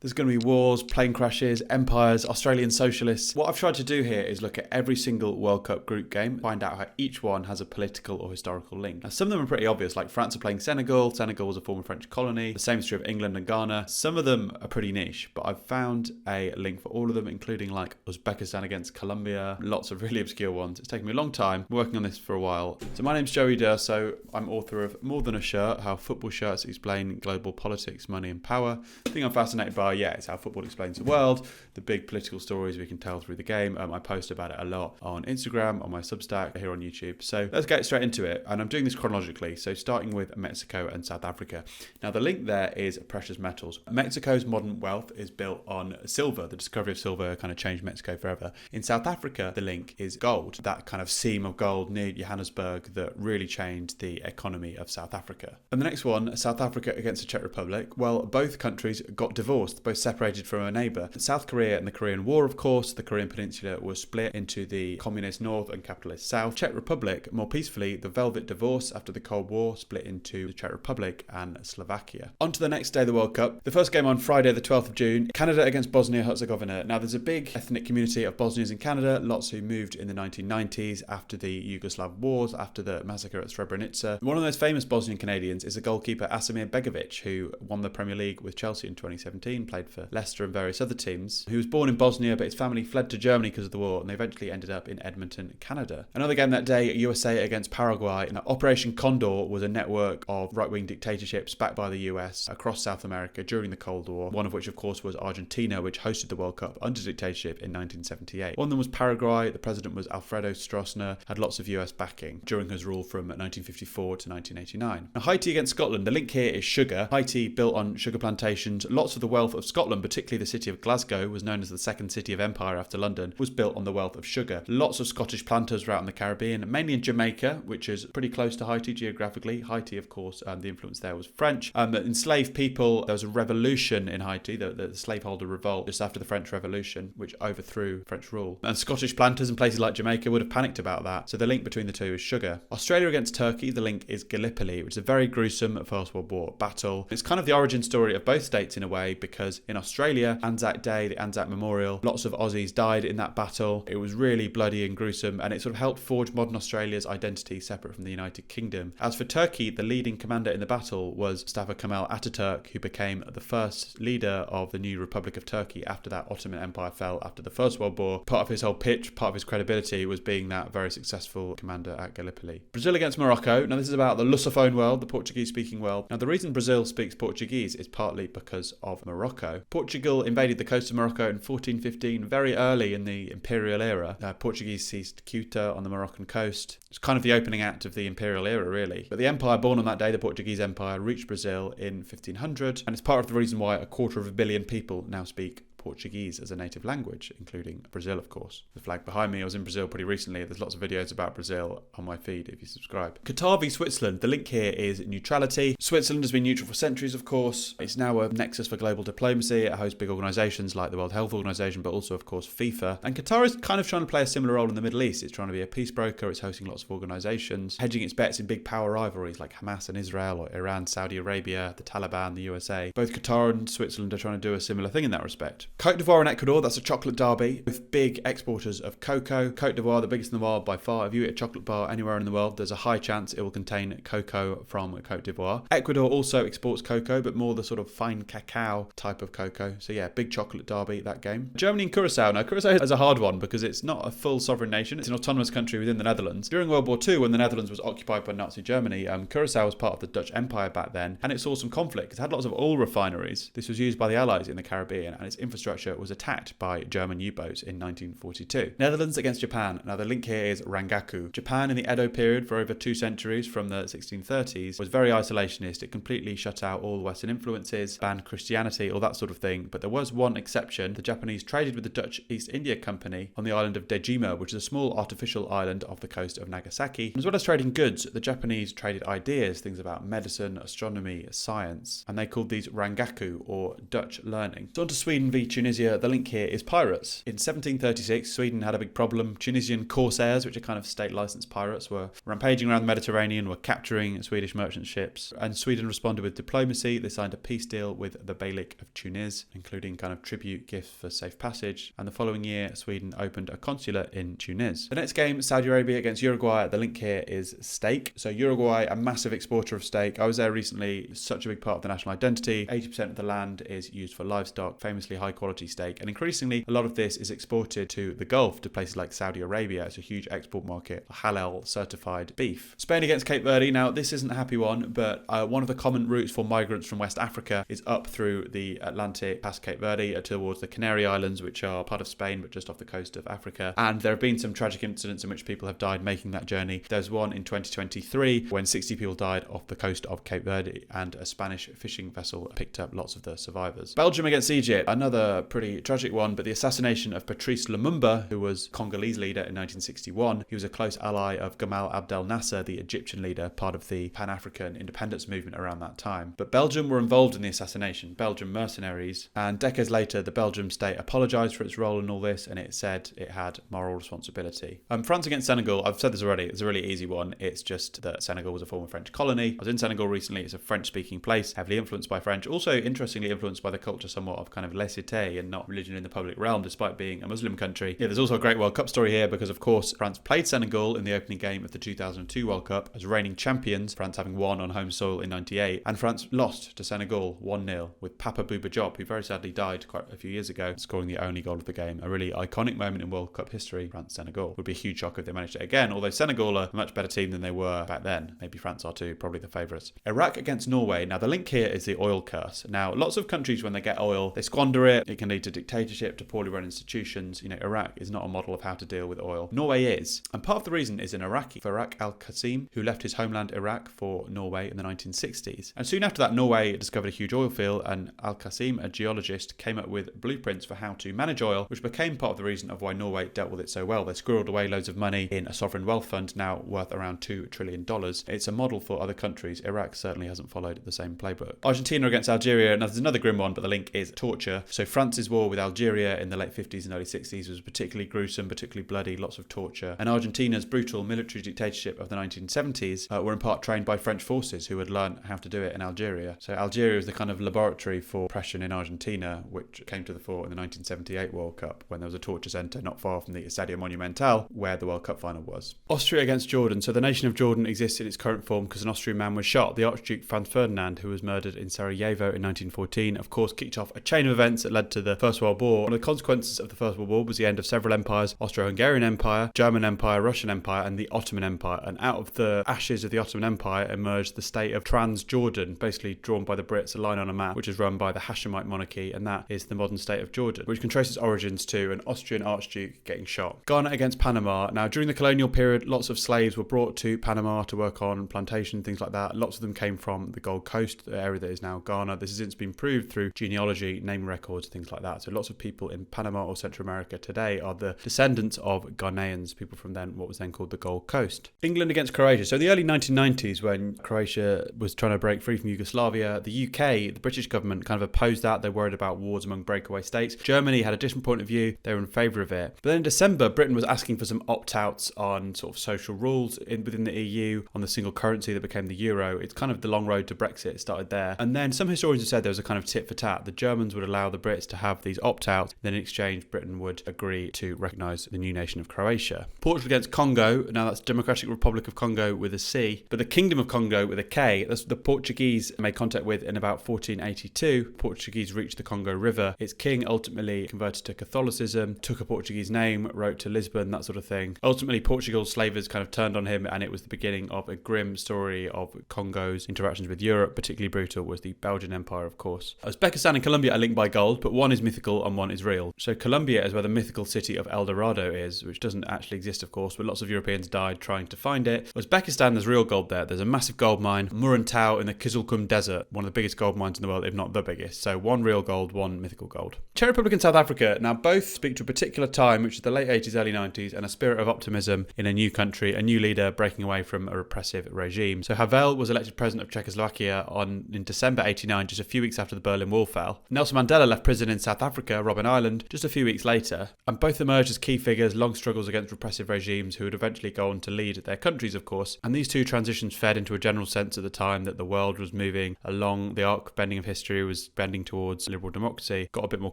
There's going to be wars, plane crashes, empires, Australian socialists. What I've tried to do here is look at every single World Cup group game, find out how each one has a political or historical link. Now, some of them are pretty obvious, like France are playing Senegal. Senegal was a former French colony. The same is true of England and Ghana. Some of them are pretty niche, but I've found a link for all of them, including like Uzbekistan against Colombia. Lots of really obscure ones. It's taken me a long time, working on this for a while. So my name's Joey Durso. I'm author of More Than a Shirt, How Football Shirts Explain Global Politics, Money and Power. The thing I'm fascinated by, it's how football explains the world, the big political stories we can tell through the game. I post about it a lot on Instagram, on my Substack, here on YouTube. So let's get straight into it. And I'm doing this chronologically. So starting with Mexico and South Africa. Now the link there is precious metals. Mexico's modern wealth is built on silver. The discovery of silver kind of changed Mexico forever. In South Africa, the link is gold. That kind of seam of gold near Johannesburg that really changed the economy of South Africa. And the next one, South Africa against the Czech Republic. Well, both countries got divorced, both separated from a neighbour. South Korea and the Korean War, of course, the Korean Peninsula was split into the communist north and capitalist south. Czech Republic, more peacefully, the Velvet Divorce after the Cold War split into the Czech Republic and Slovakia. On to the next day of the World Cup. The first game on Friday, the 12th of June, Canada against Bosnia-Herzegovina. Now, there's a big ethnic community of Bosnians in Canada, lots who moved in the 1990s after the Yugoslav wars, after the massacre at Srebrenica. One of the most famous Bosnian Canadians is the goalkeeper Asimir Begovic, who won the Premier League with Chelsea in 2017, played for Leicester and various other teams, who was born in Bosnia, but his family fled to Germany because of the war, and they eventually ended up in Edmonton, Canada. Another game that day, USA against Paraguay. Now, Operation Condor was a network of right-wing dictatorships backed by the US across South America during the Cold War, one of which, of course, was Argentina, which hosted the World Cup under dictatorship in 1978. One of them was Paraguay. The president was Alfredo Stroessner, had lots of US backing during his rule from 1954 to 1989. Now, Haiti against Scotland. The link here is sugar. Haiti, built on sugar plantations. Lots of the wealth of Scotland, particularly the city of Glasgow, was known as the second city of empire after London, was built on the wealth of sugar. Lots of Scottish planters were out in the Caribbean, mainly in Jamaica, which is pretty close to Haiti geographically. Haiti, of course, the influence there was French. Enslaved people, there was a revolution in Haiti, the slaveholder revolt, just after the French Revolution, which overthrew French rule. And Scottish planters in places like Jamaica would have panicked about that. So the link between the two is sugar. Australia against Turkey, the link is Gallipoli, which is a very gruesome First World War battle. It's kind of the origin story of both states in a way, because in Australia, Anzac Day, the Anzac Memorial, lots of Aussies died in that battle. It was really bloody and gruesome, and it sort of helped forge modern Australia's identity separate from the United Kingdom. As for Turkey, the leading commander in the battle was Mustafa Kemal Ataturk, who became the first leader of the new Republic of Turkey after that Ottoman Empire fell after the First World War. Part of his whole pitch, part of his credibility was being that very successful commander at Gallipoli. Brazil against Morocco. Now, this is about the Lusophone world, the Portuguese-speaking world. Now, the reason Brazil speaks Portuguese is partly because of Morocco. Portugal invaded the coast of Morocco in 1415, very early in the imperial era. Portuguese seized Ceuta on the Moroccan coast. It's kind of the opening act of the imperial era, really. But the empire born on that day, the Portuguese Empire, reached Brazil in 1500, and it's part of the reason why 250 million people now speak Portuguese as a native language, including Brazil, of course. The flag behind me, I was in Brazil pretty recently. There's lots of videos about Brazil on my feed if you subscribe. Qatar v Switzerland. The link here is neutrality. Switzerland has been neutral for centuries, of course. It's now a nexus for global diplomacy. It hosts big organisations like the World Health Organization, but also, of course, FIFA. And Qatar is kind of trying to play a similar role in the Middle East. It's trying to be a peace broker. It's hosting lots of organisations, hedging its bets in big power rivalries like Hamas and Israel, or Iran, Saudi Arabia, the Taliban, the USA. Both Qatar and Switzerland are trying to do a similar thing in that respect. Côte d'Ivoire and Ecuador, that's a chocolate derby, with big exporters of cocoa. Côte d'Ivoire, the biggest in the world by far. If you eat a chocolate bar anywhere in the world, there's a high chance it will contain cocoa from Côte d'Ivoire. Ecuador also exports cocoa, but more the sort of fine cacao type of cocoa. So yeah, big chocolate derby, that game. Germany and Curacao. Now, Curacao is a hard one because it's not a full sovereign nation. It's an autonomous country within the Netherlands. During World War II, when the Netherlands was occupied by Nazi Germany, Curacao was part of the Dutch Empire back then, and it saw some conflict. It had lots of oil refineries. This was used by the Allies in the Caribbean, and its infrastructure was attacked by German U-boats in 1942. Netherlands against Japan. Now, the link here is Rangaku. Japan in the Edo period for over 2 centuries, from the 1630s, was very isolationist. It completely shut out all Western influences, banned Christianity, all that sort of thing. But there was one exception. The Japanese traded with the Dutch East India Company on the island of Dejima, which is a small artificial island off the coast of Nagasaki. As well as trading goods, the Japanese traded ideas, things about medicine, astronomy, science, and they called these Rangaku, or Dutch learning. So on to Sweden v Tunisia, the link here is pirates. In 1736, Sweden had a big problem. Tunisian corsairs, which are kind of state-licensed pirates, were rampaging around the Mediterranean, were capturing Swedish merchant ships, and Sweden responded with diplomacy. They signed a peace deal with the Beylik of Tunis, including kind of tribute gifts for safe passage, and the following year, Sweden opened a consulate in Tunis. The next game, Saudi Arabia against Uruguay, the link here is steak. So Uruguay, a massive exporter of steak. I was there recently. It's such a big part of the national identity. 80% of the land is used for livestock, famously high quality steak, and increasingly a lot of this is exported to the Gulf, to places like Saudi Arabia. It's a huge export market for halal certified beef. Spain against Cape Verde. Now this isn't a happy one, but one of the common routes for migrants from West Africa is up through the Atlantic past Cape Verde towards the Canary Islands, which are part of Spain but just off the coast of Africa. And there have been some tragic incidents in which people have died making that journey. There's one in 2023 when 60 people died off the coast of Cape Verde, and a Spanish fishing vessel picked up lots of the survivors. Belgium against Egypt, another pretty tragic one, but the assassination of Patrice Lumumba, who was Congolese leader in 1961. He was a close ally of Gamal Abdel Nasser, the Egyptian leader, part of the Pan-African independence movement around that time. But Belgium were involved in the assassination, Belgian mercenaries, and decades later the Belgian state apologised for its role in all this, and it said it had moral responsibility. France against Senegal, I've said this already, it's a really easy one. It's just that Senegal was a former French colony. I was in Senegal recently. It's a French-speaking place, heavily influenced by French, also interestingly influenced by the culture somewhat of kind of laissez-faire and not religion in the public realm, despite being a Muslim country. Yeah, there's also a great World Cup story here because, of course, France played Senegal in the opening game of the 2002 World Cup as reigning champions, France having won on home soil in 98, and France lost to Senegal 1-0 with Papa Bouba Diop, who very sadly died quite a few years ago, scoring the only goal of the game. A really iconic moment in World Cup history. France-Senegal would be a huge shock if they managed it again, although Senegal are a much better team than they were back then. Maybe France are too, probably the favourites. Iraq against Norway. Now the link here is the oil curse. Now lots of countries, when they get oil, they squander it. It can lead to dictatorship, to poorly run institutions. You know, Iraq is not a model of how to deal with oil. Norway is. And part of the reason is an Iraqi, Farak al-Qasim, who left his homeland Iraq for Norway in the 1960s. And soon after that, Norway discovered a huge oil field, and al-Qasim, a geologist, came up with blueprints for how to manage oil, which became part of the reason of why Norway dealt with it so well. They squirreled away loads of money in a sovereign wealth fund, now worth around $2 trillion. It's a model for other countries. Iraq certainly hasn't followed the same playbook. Argentina against Algeria. Now there's another grim one, but the link is torture. So France's war with Algeria in the late 50s and early 60s was particularly gruesome, particularly bloody, lots of torture. And Argentina's brutal military dictatorship of the 1970s were in part trained by French forces who had learned how to do it in Algeria. So Algeria was the kind of laboratory for oppression in Argentina, which came to the fore in the 1978 World Cup when there was a torture centre not far from the Estadio Monumental where the World Cup final was. Austria against Jordan. So the nation of Jordan exists in its current form because an Austrian man was shot. The Archduke Franz Ferdinand, who was murdered in Sarajevo in 1914, of course kicked off a chain of events that led to the First World War. One of the consequences of the First World War was the end of several empires: Austro-Hungarian Empire, German Empire, Russian Empire, and the Ottoman Empire. And out of the ashes of the Ottoman Empire emerged the state of Transjordan, basically drawn by the Brits, a line on a map, which is run by the Hashemite monarchy, and that is the modern state of Jordan, which can trace its origins to an Austrian archduke getting shot. Ghana against Panama. Now, during the colonial period, lots of slaves were brought to Panama to work on plantations, things like that. Lots of them came from the Gold Coast, the area that is now Ghana. This has since been proved through genealogy, name records, things like that. So lots of people in Panama or Central America today are the descendants of Ghanaians, people from then what was then called the Gold Coast. England against Croatia. So in the early 1990s, when Croatia was trying to break free from Yugoslavia, the UK, the British government, kind of opposed that. They worried about wars among breakaway states. Germany had a different point of view. They were in favour of it. But then in December, Britain was asking for some opt-outs on sort of social rules within the EU, on the single currency that became the euro. It's kind of the long road to Brexit. It started there. And then some historians have said there was a kind of tit for tat. The Germans would allow the Brits to have these opt-outs. Then in exchange, Britain would agree to recognise the new nation of Croatia. Portugal against Congo. Now that's Democratic Republic of Congo with a C. But the Kingdom of Congo with a K. That's the Portuguese made contact with in about 1482. Portuguese reached the Congo River. Its king ultimately converted to Catholicism, took a Portuguese name, wrote to Lisbon, that sort of thing. Ultimately, Portugal's slavers kind of turned on him, and it was the beginning of a grim story of Congo's interactions with Europe. Particularly brutal was the Belgian Empire, of course. Uzbekistan and Colombia are linked by gold, but one is mythical and one is real. So Colombia is where the mythical city of El Dorado is, which doesn't actually exist, of course, but lots of Europeans died trying to find it. Uzbekistan, there's real gold there. There's a massive gold mine, Murantau in the Kizilkum Desert, one of the biggest gold mines in the world, if not the biggest. So one real gold, one mythical gold. Czech Republic and South Africa. Now both speak to a particular time, which is the late 80s, early 90s, and a spirit of optimism in a new country, a new leader breaking away from a repressive regime. So Havel was elected president of Czechoslovakia in December 89, just a few weeks after the Berlin Wall fell. Nelson Mandela left prison partisan in South Africa, Robben Island, just a few weeks later, and both emerged as key figures, long struggles against repressive regimes who would eventually go on to lead their countries, of course. And these two transitions fed into a general sense at the time that the world was moving along the arc bending of history, was bending towards liberal democracy. Got a bit more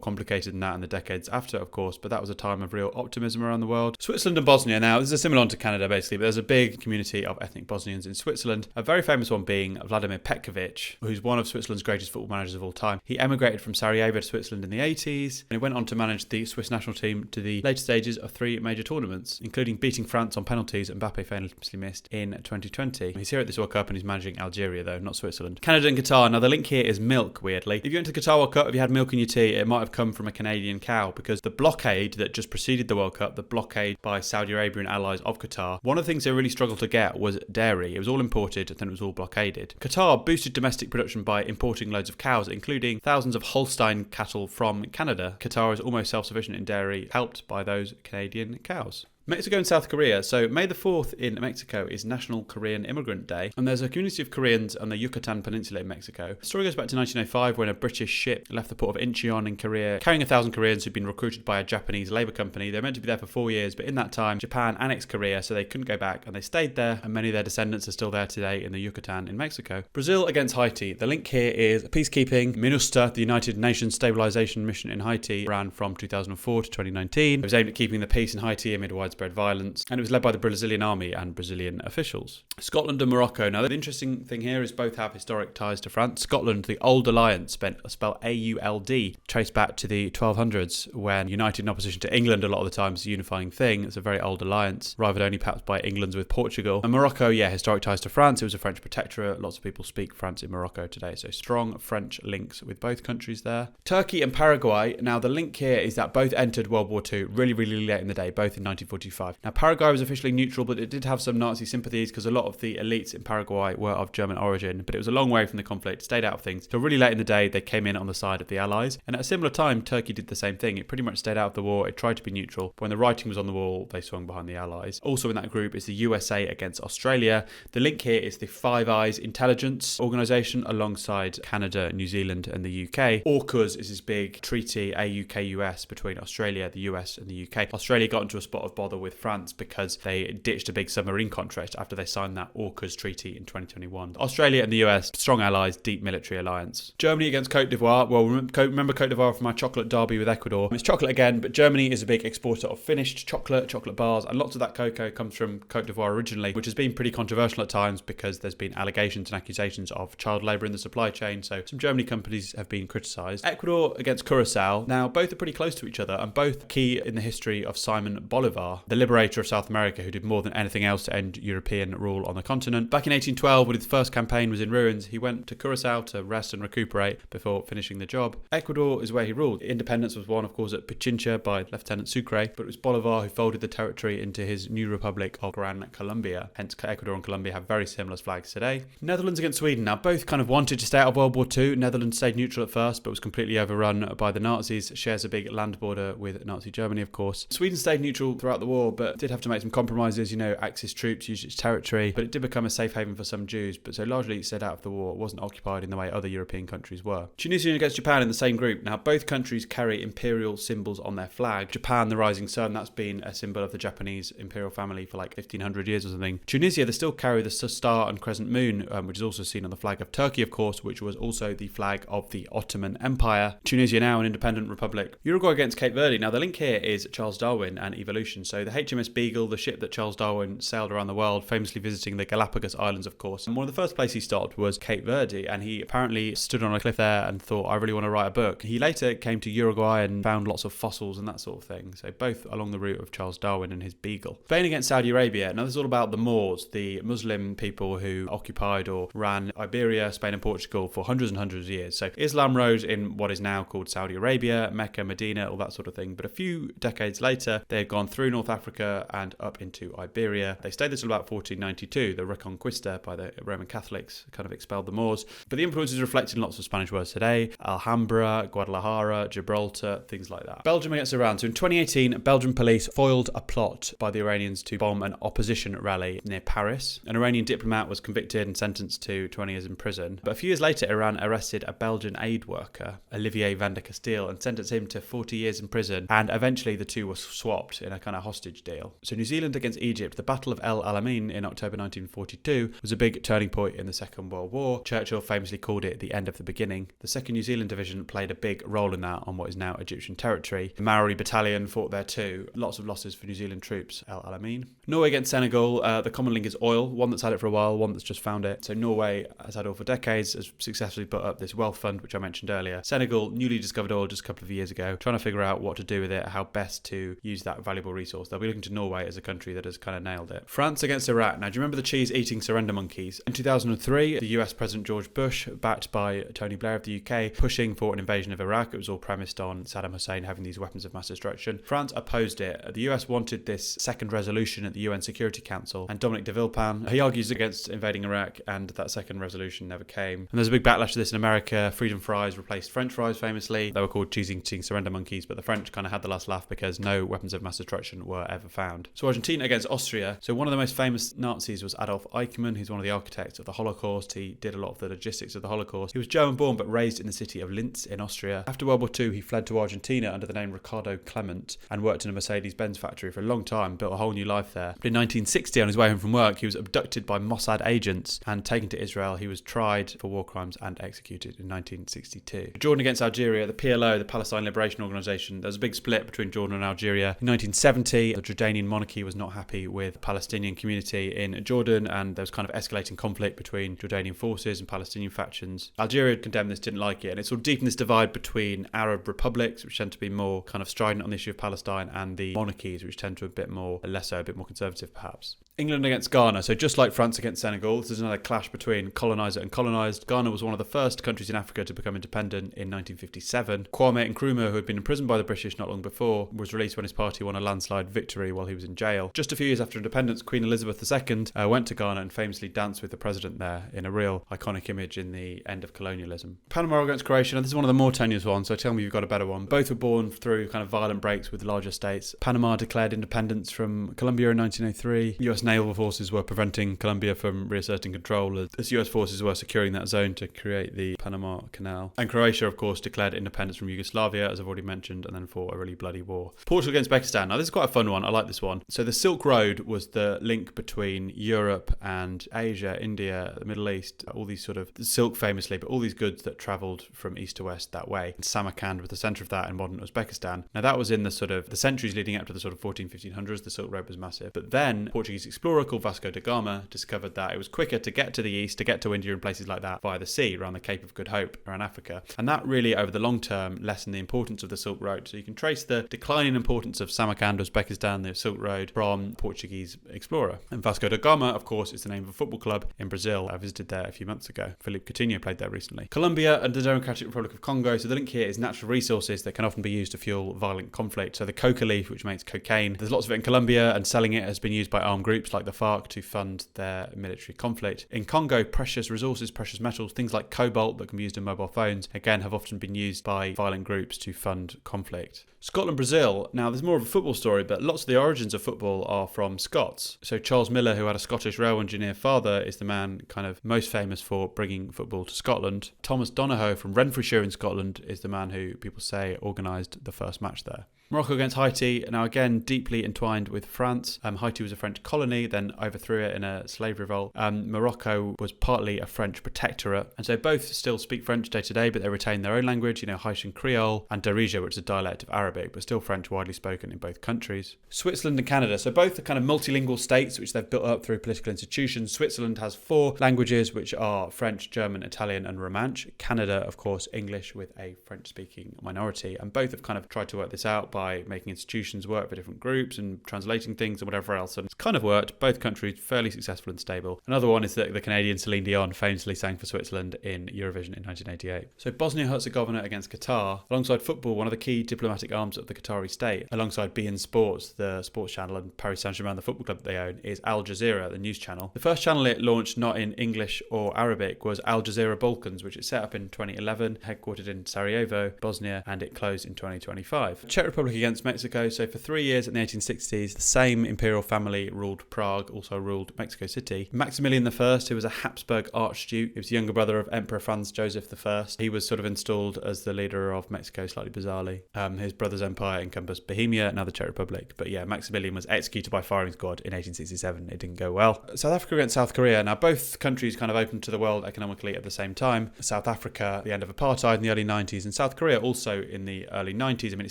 complicated than that in the decades after, of course, but that was a time of real optimism around the world. Switzerland and Bosnia. Now, this is a similar one to Canada, basically, but there's a big community of ethnic Bosnians in Switzerland. A very famous one being Vladimir Petkovic, who's one of Switzerland's greatest football managers of all time. He emigrated from Sarajevo to Switzerland in the 80s, and he went on to manage the Swiss national team to the later stages of 3 major tournaments, including beating France on penalties and Mbappe famously missed in 2020. He's here at this World Cup and he's managing Algeria, though, not Switzerland. Canada and Qatar. Now, the link here is milk, weirdly. If you went to the Qatar World Cup, if you had milk in your tea, it might have come from a Canadian cow, because the blockade that just preceded the World Cup, the blockade by Saudi Arabia and allies of Qatar, one of the things they really struggled to get was dairy. It was all imported and then it was all blockaded. Qatar boosted domestic production by importing loads of cows, including thousands of Holstein cattle from Canada. Qatar is almost self-sufficient in dairy, helped by those Canadian cows. Mexico and South Korea. So May the 4th in Mexico is National Korean Immigrant Day, and there's a community of Koreans on the Yucatan Peninsula in Mexico. The story goes back to 1905 when a British ship left the port of Incheon in Korea, carrying 1,000 Koreans who'd been recruited by a Japanese labour company. They were meant to be there for 4 years, but in that time, Japan annexed Korea, so they couldn't go back, and they stayed there, and many of their descendants are still there today in the Yucatan in Mexico. Brazil against Haiti. The link here is peacekeeping. MINUSTA, the United Nations Stabilization Mission in Haiti, ran from 2004 to 2019. It was aimed at keeping the peace in Haiti amid widespread violence, and it was led by the Brazilian army and Brazilian officials. Scotland and Morocco. Now, the interesting thing here is both have historic ties to France. Scotland, the Old Alliance, spelled AULD, traced back to the 1200s when united in opposition to England a lot of the time is a unifying thing. It's a very old alliance, rivaled only perhaps by England's with Portugal. And Morocco, historic ties to France. It was a French protectorate. Lots of people speak French in Morocco today, so strong French links with both countries there. Turkey and Paraguay. Now, the link here is that both entered World War II really, really late in the day, both in 1945. Now, Paraguay was officially neutral, but it did have some Nazi sympathies because a lot of the elites in Paraguay were of German origin, but it was a long way from the conflict, stayed out of things. So really late in the day, they came in on the side of the Allies. And at a similar time, Turkey did the same thing. It pretty much stayed out of the war. It tried to be neutral. But when the writing was on the wall, they swung behind the Allies. Also in that group is the USA against Australia. The link here is the Five Eyes intelligence organisation alongside Canada, New Zealand and the UK. AUKUS is this big treaty, AUKUS, between Australia, the US and the UK. Australia got into a spot of bother with France because they ditched a big submarine contract after they signed that AUKUS treaty in 2021. Australia and the US, strong allies, deep military alliance. Germany against Côte d'Ivoire. Well, remember Côte d'Ivoire from our chocolate derby with Ecuador. It's chocolate again, but Germany is a big exporter of finished chocolate bars, and lots of that cocoa comes from Côte d'Ivoire originally, which has been pretty controversial at times because there's been allegations and accusations of child labour in the supply chain, so some Germany companies have been criticised. Ecuador against Curacao. Now, both are pretty close to each other and both key in the history of Simon Bolivar, the liberator of South America, who did more than anything else to end European rule on the continent. Back in 1812, when his first campaign was in ruins, he went to Curacao to rest and recuperate before finishing the job. Ecuador is where he ruled. Independence was won, of course, at Pichincha by Lieutenant Sucre, but it was Bolivar who folded the territory into his new republic of Gran Colombia. Hence, Ecuador and Colombia have very similar flags today. Netherlands against Sweden. Now, both kind of wanted to stay out of World War II. Netherlands stayed neutral at first, but was completely overrun by the Nazis. Shares a big land border with Nazi Germany, of course. Sweden stayed neutral throughout the war, but did have to make some compromises. Axis troops used its territory, but it did become a safe haven for some Jews. But so largely it stayed out of the war. It wasn't occupied in the way other European countries were. Tunisia against Japan in the same group. Now, both countries carry imperial symbols on their flag. Japan, the rising sun, that's been a symbol of the Japanese imperial family for like 1500 years or something. Tunisia, they still carry the star and crescent moon, which is also seen on the flag of Turkey, of course, which was also the flag of the Ottoman Empire. Tunisia now an independent republic. Uruguay against Cape Verde. Now, the link here is Charles Darwin and evolution. So the HMS Beagle, the ship that Charles Darwin sailed around the world, famously visiting the Galapagos Islands, of course. And one of the first places he stopped was Cape Verde, and he apparently stood on a cliff there and thought, I really want to write a book. He later came to Uruguay and found lots of fossils and that sort of thing. So both along the route of Charles Darwin and his Beagle. Spain against Saudi Arabia. Now, this is all about the Moors, the Muslim people who occupied or ran Iberia, Spain and Portugal for hundreds and hundreds of years. So Islam rose in what is now called Saudi Arabia, Mecca, Medina, all that sort of thing. But a few decades later, they had gone through North North Africa and up into Iberia. They stayed there till about 1492. The Reconquista by the Roman Catholics kind of expelled the Moors. But the influence is reflected in lots of Spanish words today: Alhambra, Guadalajara, Gibraltar, things like that. Belgium against Iran. So in 2018, Belgian police foiled a plot by the Iranians to bomb an opposition rally near Paris. An Iranian diplomat was convicted and sentenced to 20 years in prison. But a few years later, Iran arrested a Belgian aid worker, Olivier van der Castille, and sentenced him to 40 years in prison. And eventually the two were swapped in a kind of hostage deal. So New Zealand against Egypt. The Battle of El Alamein in October 1942 was a big turning point in the Second World War. Churchill famously called it the end of the beginning. The 2nd New Zealand Division played a big role in that on what is now Egyptian territory. The Maori Battalion fought there too. Lots of losses for New Zealand troops. El Alamein. Norway against Senegal. The common link is oil. One that's had it for a while, one that's just found it. So Norway has had oil for decades, has successfully put up this wealth fund, which I mentioned earlier. Senegal, newly discovered oil just a couple of years ago, trying to figure out what to do with it, how best to use that valuable resource. They'll be looking to Norway as a country that has kind of nailed it. France against Iraq. Now, do you remember the cheese-eating surrender monkeys? In 2003, the US President George Bush, backed by Tony Blair of the UK, pushing for an invasion of Iraq. It was all premised on Saddam Hussein having these weapons of mass destruction. France opposed it. The US wanted this second resolution at the UN Security Council, and Dominic de Villepin, he argues against invading Iraq, and that second resolution never came. And there's a big backlash to this in America. Freedom fries replaced French fries famously. They were called cheese-eating surrender monkeys, but the French kind of had the last laugh because no weapons of mass destruction were ever found. So Argentina against Austria. So one of the most famous Nazis was Adolf Eichmann, who's one of the architects of the Holocaust. He did a lot of the logistics of the Holocaust. He was German-born but raised in the city of Linz in Austria. After World War II, he fled to Argentina under the name Ricardo Clement and worked in a Mercedes-Benz factory for a long time, built a whole new life there. But in 1960, on his way home from work, he was abducted by Mossad agents and taken to Israel. He was tried for war crimes and executed in 1962. Jordan against Algeria. The PLO, the Palestine Liberation Organization, there was a big split between Jordan and Algeria. In 1970, the Jordanian monarchy was not happy with the Palestinian community in Jordan, and there was kind of escalating conflict between Jordanian forces and Palestinian factions. Algeria condemned this, didn't like it, and it sort of deepened this divide between Arab republics, which tend to be more kind of strident on the issue of Palestine, and the monarchies, which tend to be a bit more lesser, a bit more conservative perhaps. England against Ghana. So just like France against Senegal, this is another clash between coloniser and colonised. Ghana was one of the first countries in Africa to become independent in 1957. Kwame Nkrumah, who had been imprisoned by the British not long before, was released when his party won a landslide victory while he was in jail. Just a few years after independence, Queen Elizabeth II went to Ghana and famously danced with the president there in a real iconic image in the end of colonialism. Panama against Croatia. Now, this is one of the more tenuous ones, so tell me you've got a better one. Both were born through kind of violent breaks with larger states. Panama declared independence from Colombia in 1903. US naval forces were preventing Colombia from reasserting control as US forces were securing that zone to create the Panama Canal. And Croatia, of course, declared independence from Yugoslavia, as I've already mentioned, and then fought a really bloody war. Portugal against Uzbekistan. Now, this is quite a fun one. I like this one. So the Silk Road was the link between Europe and Asia, India, the Middle East, all these sort of silk famously, but all these goods that travelled from east to west that way. And Samarkand was the centre of that in modern Uzbekistan. Now, that was in the sort of the centuries leading up to the sort of 1500s. The Silk Road was massive. But then Portuguese explorer called Vasco da Gama discovered that it was quicker to get to the east, to get to India and places like that via the sea around the Cape of Good Hope around Africa. And that really, over the long term, lessened the importance of the Silk Road. So you can trace the declining importance of Samarkand, Uzbekistan, the Silk Road, from Portuguese explorer. And Vasco da Gama, of course, is the name of a football club in Brazil. I visited there a few months ago. Philippe Coutinho played there recently. Colombia and the Democratic Republic of Congo. So the link here is natural resources that can often be used to fuel violent conflict. So the coca leaf, which makes cocaine, there's lots of it in Colombia, and selling it has been used by armed groups like the FARC to fund their military conflict. In Congo, precious resources, precious metals, things like cobalt that can be used in mobile phones, again, have often been used by violent groups to fund conflict. Scotland, Brazil. Now, there's more of a football story, but lots of the origins of football are from Scots. So Charles Miller, who had a Scottish rail engineer father, is the man kind of most famous for bringing football to Scotland. Thomas Donohoe from Renfrewshire in Scotland is the man who people say organised the first match there. Morocco against Haiti. Now, again, deeply entwined with France. Haiti was a French colony, then overthrew it in a slave revolt. Morocco was partly a French protectorate. And so both still speak French day to day, but they retain their own language, Haitian Creole and Darija, which is a dialect of Arabic, but still French widely spoken in both countries. Switzerland and Canada. So both are kind of multilingual states, which they've built up through political institutions. Switzerland has 4 languages, which are French, German, Italian, and Romansh. Canada, of course, English with a French-speaking minority. And both have kind of tried to work this out by making institutions work for different groups and translating things and whatever else. And it's kind of worked. worked. Both countries fairly successful and stable. Another one is that the Canadian Celine Dion famously sang for Switzerland in Eurovision in 1988. So Bosnia-Herzegovina against Qatar. Alongside football, one of the key diplomatic arms of the Qatari state, alongside beIN Sports, the sports channel, and Paris Saint-Germain, the football club that they own, is Al Jazeera, the news channel. The first channel it launched not in English or Arabic was Al Jazeera Balkans, which it set up in 2011, headquartered in Sarajevo, Bosnia, and it closed in 2025. Czech Republic against Mexico. So for 3 years in the 1860s, the same imperial family ruled Prague, also ruled Mexico City. Maximilian I, who was a Habsburg archduke, he was the younger brother of Emperor Franz Joseph I. He was sort of installed as the leader of Mexico, slightly bizarrely. His brother's empire encompassed Bohemia, now the Czech Republic. But yeah, Maximilian was executed by firing squad in 1867. It didn't go well. South Africa against South Korea. Now both countries kind of opened to the world economically at the same time. South Africa, the end of apartheid in the early 90s, and South Korea also in the early 90s. I mean, it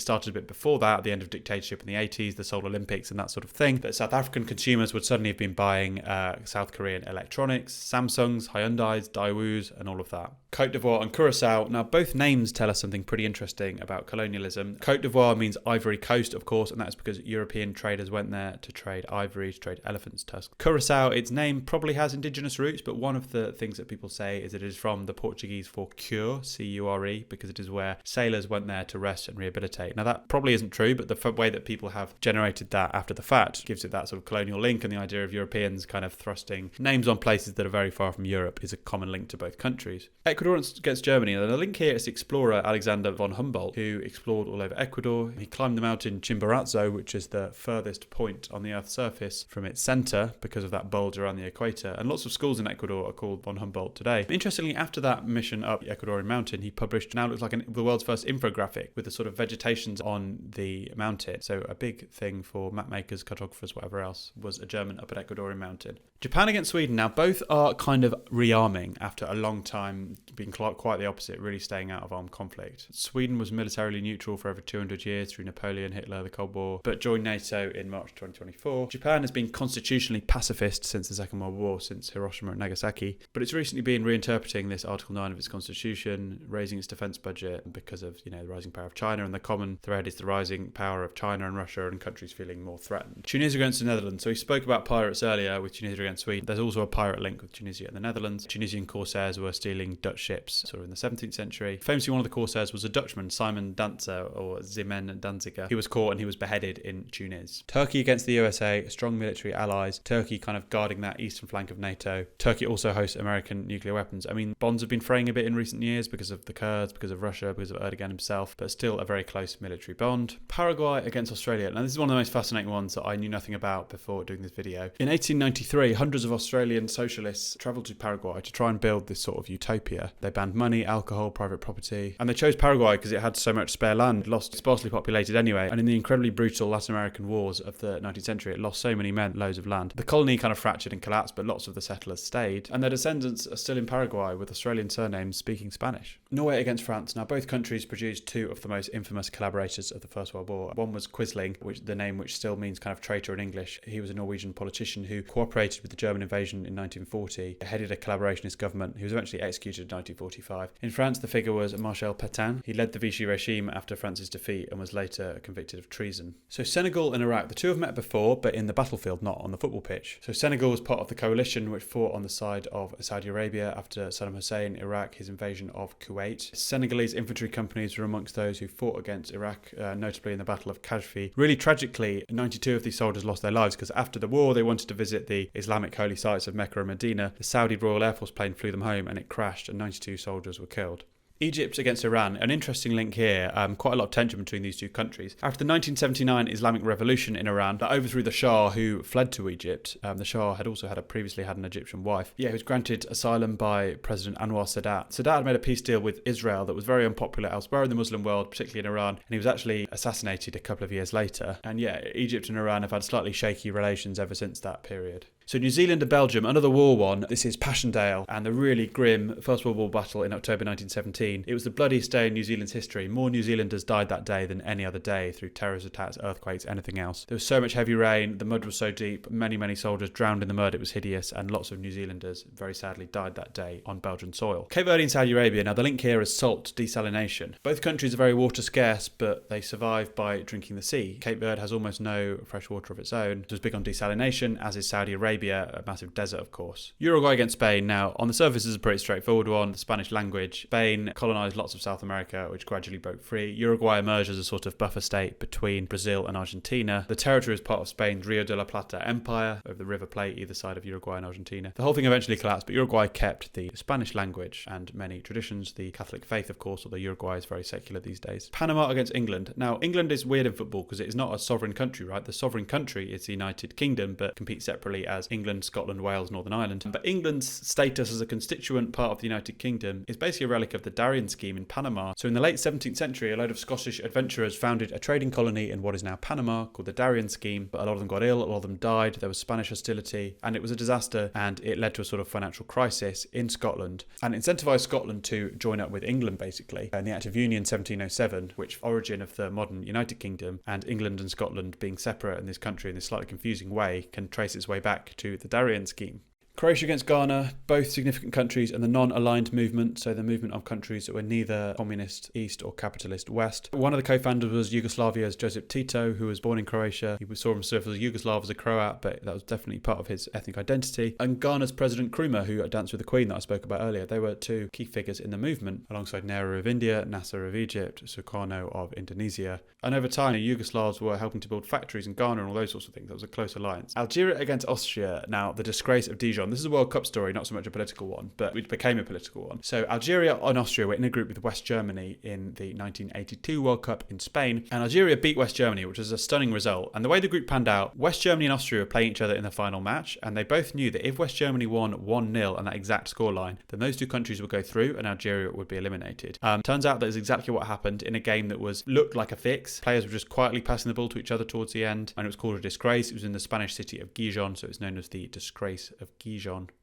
started a bit before that, at the end of dictatorship in the 80s, the Seoul Olympics and that sort of thing. But South African consumers would suddenly have been buying South Korean electronics, Samsungs, Hyundais, Daewoo's, and all of that. Côte d'Ivoire and Curacao. Now, both names tell us something pretty interesting about colonialism. Côte d'Ivoire means Ivory Coast, of course, and that's because European traders went there to trade ivory, to trade elephant's tusks. Curacao, its name probably has indigenous roots, but one of the things that people say is it is from the Portuguese for cure, C-U-R-E, because it is where sailors went there to rest and rehabilitate. Now, that probably isn't true, but the way that people have generated that after the fact gives it that sort of colonial link, and the idea of Europeans kind of thrusting names on places that are very far from Europe is a common link to both countries. Ecuador against Germany. And the link here is explorer Alexander von Humboldt, who explored all over Ecuador. He climbed the mountain Chimborazo, which is the furthest point on the Earth's surface from its centre because of that bulge around the equator. And lots of schools in Ecuador are called von Humboldt today. Interestingly, after that mission up the Ecuadorian mountain, he published now looks like the world's first infographic with the sort of vegetations on the mountain. So a big thing for map makers, cartographers, whatever else, was a German up an Ecuadorian mountain. Japan against Sweden. Now, both are kind of rearming after a long time being quite the opposite, really staying out of armed conflict. Sweden was militarily neutral for over 200 years through Napoleon, Hitler, the Cold War, but joined NATO in March 2024. Japan has been constitutionally pacifist since the Second World War, since Hiroshima and Nagasaki, but it's recently been reinterpreting this Article 9 of its constitution, raising its defence budget because of, the rising power of China, and the common thread is the rising power of China and Russia and countries feeling more threatened. Tunisia against the Netherlands. So we spoke about pirates earlier with Tunisia against Sweden. There's also a pirate link with Tunisia and the Netherlands. Tunisian corsairs were stealing Dutch ships sort of in the 17th century. Famously, one of the corsairs was a Dutchman, Simon Danzer, or Zemen Danziger. He was caught and he was beheaded in Tunis. Turkey against the USA, strong military allies. Turkey kind of guarding that eastern flank of NATO. Turkey also hosts American nuclear weapons. I mean, bonds have been fraying a bit in recent years because of the Kurds, because of Russia, because of Erdogan himself, but still a very close military bond. Paraguay against Australia. Now, this is one of the most fascinating ones that I knew nothing about before doing this video. In 1893, hundreds of Australian socialists travelled to Paraguay to try and build this sort of utopia. They banned money, alcohol, private property, and they chose Paraguay because it had so much spare land, lost sparsely populated anyway, and in the incredibly brutal Latin American wars of the 19th century, it lost so many men, loads of land. The colony kind of fractured and collapsed, but lots of the settlers stayed, and their descendants are still in Paraguay with Australian surnames speaking Spanish. Norway against France. Now, both countries produced two of the most infamous collaborators of the First World War. One was Quisling, the name which still means kind of traitor in English. He was a Norwegian politician who cooperated with the German invasion in 1940, headed a collaborationist government. He was eventually executed in 1945. In France, the figure was Marshal Pétain. He led the Vichy regime after France's defeat and was later convicted of treason. So Senegal and Iraq, the two have met before, but in the battlefield, not on the football pitch. So Senegal was part of the coalition which fought on the side of Saudi Arabia after Saddam Hussein, Iraq, his invasion of Kuwait. Senegalese infantry companies were amongst those who fought against Iraq, notably in the Battle of Kashfi. Really tragically, 92 of these soldiers lost their lives because after the war they wanted to visit the Islamic holy sites of Mecca and Medina. The Saudi Royal Air Force plane flew them home and it crashed and 92 soldiers were killed. Egypt against Iran. An interesting link here, quite a lot of tension between these two countries. After the 1979 Islamic Revolution in Iran that overthrew the Shah who fled to Egypt, the Shah had also previously had an Egyptian wife. He was granted asylum by President Anwar Sadat. Sadat had made a peace deal with Israel that was very unpopular elsewhere in the Muslim world, particularly in Iran, and he was actually assassinated a couple of years later. And Egypt and Iran have had slightly shaky relations ever since that period. So New Zealand and Belgium, another war one. This is Passchendaele and the really grim First World War battle in October 1917. It was the bloodiest day in New Zealand's history. More New Zealanders died that day than any other day through terrorist attacks, earthquakes, anything else. There was so much heavy rain, the mud was so deep, many soldiers drowned in the mud, it was hideous, and lots of New Zealanders very sadly died that day on Belgian soil. Cape Verde and Saudi Arabia, now the link here is salt desalination. Both countries are very water scarce, but they survive by drinking the sea. Cape Verde has almost no fresh water of its own. It was big on desalination, as is Saudi Arabia, a massive desert of course. Uruguay against Spain. Now on the surface is a pretty straightforward one. The Spanish language. Spain colonised lots of South America, which gradually broke free. Uruguay emerged as a sort of buffer state between Brazil and Argentina. The territory is part of Spain's Rio de la Plata Empire, over the River Plate either side of Uruguay and Argentina. The whole thing eventually collapsed, but Uruguay kept the Spanish language and many traditions, the Catholic faith of course, although Uruguay is very secular these days. Panama against England. Now England is weird in football because it is not a sovereign country, right? The sovereign country is the United Kingdom, but competes separately as England, Scotland, Wales, Northern Ireland. But England's status as a constituent part of the United Kingdom is basically a relic of the Darien scheme in Panama. So in the late 17th century, a load of Scottish adventurers founded a trading colony in what is now Panama called the Darien scheme, but a lot of them got ill, a lot of them died, there was Spanish hostility, and it was a disaster, and it led to a sort of financial crisis in Scotland, and incentivized Scotland to join up with England basically. In the Act of Union 1707, which origin of the modern United Kingdom, and England and Scotland being separate in this country in this slightly confusing way, can trace its way back to the Darien scheme. Croatia against Ghana, both significant countries, and the non-aligned movement, so the movement of countries that were neither communist East or capitalist West. One of the co-founders was Yugoslavia's Josip Tito, who was born in Croatia. He saw himself as a Yugoslav, as a Croat, but that was definitely part of his ethnic identity. And Ghana's President Nkrumah, who danced with the Queen that I spoke about earlier, they were two key figures in the movement, alongside Nehru of India, Nasser of Egypt, Sukarno of Indonesia. And over time, the Yugoslavs were helping to build factories in Ghana and all those sorts of things. That was a close alliance. Algeria against Austria. Now, the disgrace of Gijón. This is a World Cup story, not so much a political one, but it became a political one. So Algeria and Austria were in a group with West Germany in the 1982 World Cup in Spain, and Algeria beat West Germany, which was a stunning result. And the way the group panned out, West Germany and Austria were playing each other in the final match, and they both knew that if West Germany won 1-0 on that exact scoreline, then those two countries would go through and Algeria would be eliminated. Turns out that is exactly what happened in a game that looked like a fix. Players were just quietly passing the ball to each other towards the end, and it was called a disgrace. It was in the Spanish city of Gijón, so it's known as the disgrace of Gijón.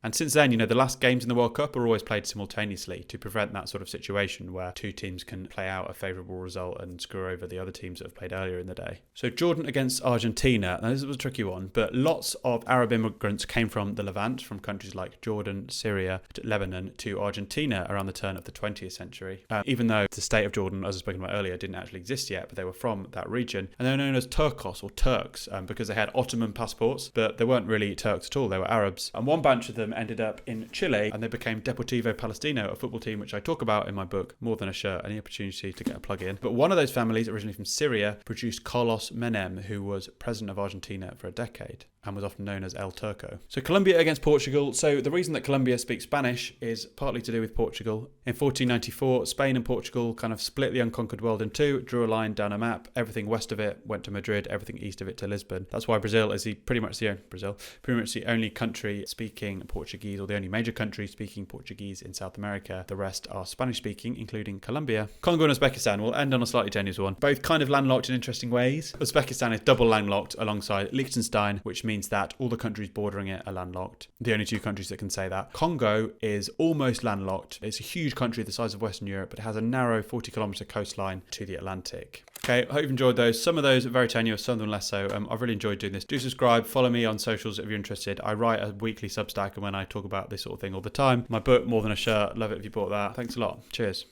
And since then, the last games in the World Cup are always played simultaneously to prevent that sort of situation where two teams can play out a favourable result and screw over the other teams that have played earlier in the day. So Jordan against Argentina. Now this was a tricky one, but lots of Arab immigrants came from the Levant, from countries like Jordan, Syria, Lebanon to Argentina around the turn of the 20th century. Even though the state of Jordan, as I spoke about earlier, didn't actually exist yet, but they were from that region. And they were known as Turcos or Turks because they had Ottoman passports, but they weren't really Turks at all, they were Arabs. And one bunch of them ended up in Chile, and they became Deportivo Palestino, a football team which I talk about in my book, More Than a Shirt, any opportunity to get a plug in. But one of those families, originally from Syria, produced Carlos Menem, who was president of Argentina for a decade and was often known as El Turco. So Colombia against Portugal. So the reason that Colombia speaks Spanish is partly to do with Portugal. In 1494, Spain and Portugal kind of split the unconquered world in two, drew a line down a map. Everything west of it went to Madrid, everything east of it to Lisbon. That's why Brazil is pretty much the only country speaking Portuguese, or the only major country speaking Portuguese in South America. The rest are Spanish speaking, including Colombia. Congo and Uzbekistan. We'll end on a slightly tenuous one. Both kind of landlocked in interesting ways. Uzbekistan is double landlocked alongside Liechtenstein, which means that all the countries bordering it are landlocked. The only two countries that can say that. Congo is almost landlocked. It's a huge country the size of Western Europe, but it has a narrow 40-kilometre coastline to the Atlantic. Okay, I hope you've enjoyed those. Some of those are very tenuous, some of them less so. I've really enjoyed doing this. Do subscribe, follow me on socials if you're interested. I write a weekly Substack, and when I talk about this sort of thing all the time. My book, More Than a Shirt, love it if you bought that. Thanks a lot. Cheers.